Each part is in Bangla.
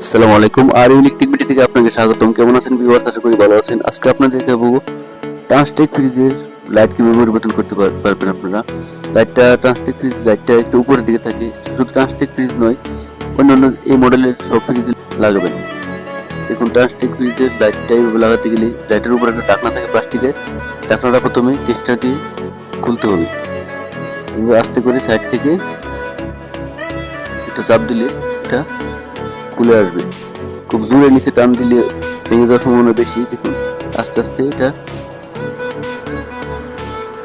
আসসালামু আলাইকুম। আর ইলেকট্রিক বিডি থেকে আপনাকে স্বাগতম। কেমন আছেন ভিউয়ার্স? আশা করি ভালো আছেন। আজকে আপনাদের দেখাবো ট্রান্সটেক ফ্রিজের লাইট কিভাবে পরিবর্তন করতে পারবেন আপনারা। ট্রান্সটেক ফ্রিজ লাইটটা একটু উপরের দিকে থাকে। শুধু ট্রান্সটেক ফ্রিজ নয়, অন্যান্য এই মডেলের সব ফ্রিজে লাগাবেন। দেখুন, ট্রান্সটেক ফ্রিজের লাইটটা এইভাবে লাগাতে গেলে লাইটের উপরে একটা ঢাকনা থাকে প্লাস্টিকের। ঢাকনাটা প্রথমে টেস্টার দিয়ে খুলতে হবে। আস্তে করে সাইড থেকে একটা চাপ দিলে এটা খুলে আসবে। খুব জোরে নিচে টান দিলে ভেঙে যাওয়ার সম্ভাবনা বেশি। দেখুন, আস্তে আস্তে এটা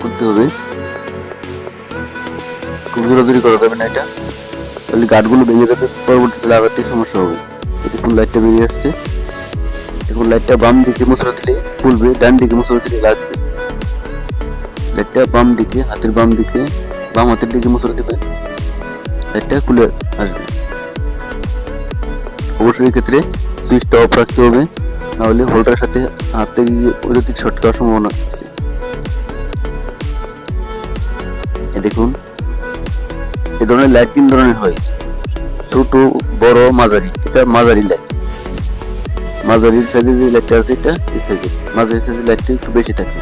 খুলতে হবে। খুব জোরাজোরি করা যাবে না, এটা তাহলে গার্ডগুলো ভেঙে যাবে, পরবর্তীতে লাগাতে সমস্যা হবে। দেখুন, লাইটটা বেরিয়ে আসছে। দেখুন, লাইটটা বাম দিকে মশলা দিলে খুলবে, ডান দিকে মশলা দিলে লাগবে। লাইটটা বাম দিকে, বাম হাতের দিকে মশলা দেবে, লাইটটা খুলে আসবে। অবশ্যই ক্ষেত্রে সুইচটা অফ রাখতে হবে, নাহলে হোল্ডারের সাথে হাতে গিয়ে বৈদ্যুতিক শর্ট খাওয়ার সম্ভাবনা আছে। দেখুন, এ ধরনের লাইট তিন ধরনের হয়, ছোট, বড়, মাঝারি। এটা মাঝারি লাইট। মাঝারি সাইজের যে লাইটটা আছে এটা এই সাইজের। মাঝারি সাইজের লাইটটা একটু বেশি থাকে,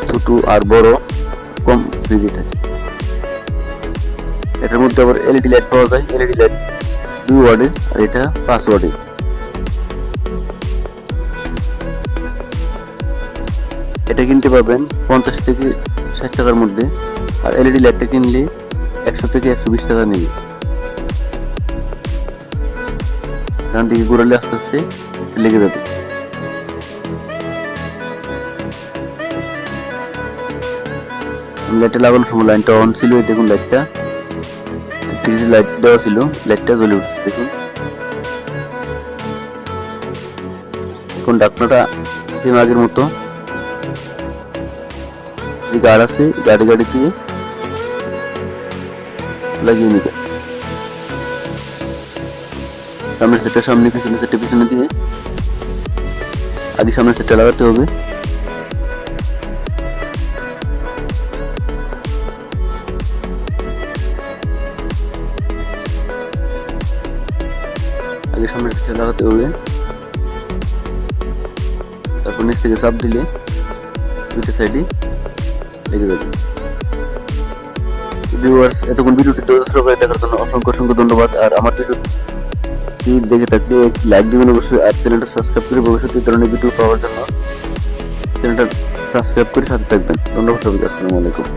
ছোট আর বড় কম ফ্রিজে থাকে। এটার মধ্যে আবার এলইডি লাইট পাওয়া যায়। এলইডি লাইট 2 ওয়াটের আর এটা 5 ওয়াটের। এটা কিনতে পাবেন 50 থেকে 60 টাকার মধ্যে। আর এলইডি লাইটটা কিনলে 100 থেকে 120 টাকা নেবে। ডান দিকে ঘোরালে আস্তে আস্তে লেগে যাবে। লাইটটা লাগানোর সময় লাইনটা অন ছিল। দেখুন, লাইটটা ফ্রিজে লাইট দেওয়া ছিল, লাইটটা জ্বলে উঠছে। দেখুন, এখন ঢাকনাটা সেম আগের মতো যে গার্ড আছে, গাড়ি দিয়ে লাগিয়ে নিবে। সামনের সেটটা সামনে, পিছনে সেটটা পিছনে দিয়ে আগে সামনের সেটটা লাগাতে হবে। আগে সামনের সেটটা লাগাতে হবে, তারপর নিচ থেকে চাপ দিলে দুইটা সাইডে লেগে যাবে। ভিউয়ার্স, এতক্ষণ ভিডিওটি ধৈর্য সহকারে দেখার জন্য অসংখ্য ধন্যবাদ। আর আমার ভিডিওটি দেখে থাকলে একটি লাইক দিবেন অবশ্যই। আর চ্যানেলটা সাবস্ক্রাইব করে ভবিষ্যতে এই ধরনের ভিডিও পাওয়ার জন্য চ্যানেলটা সাবস্ক্রাইব করে সাথে থাকবেন। ধন্যবাদ সবাইকে। আসসালামু আলাইকুম।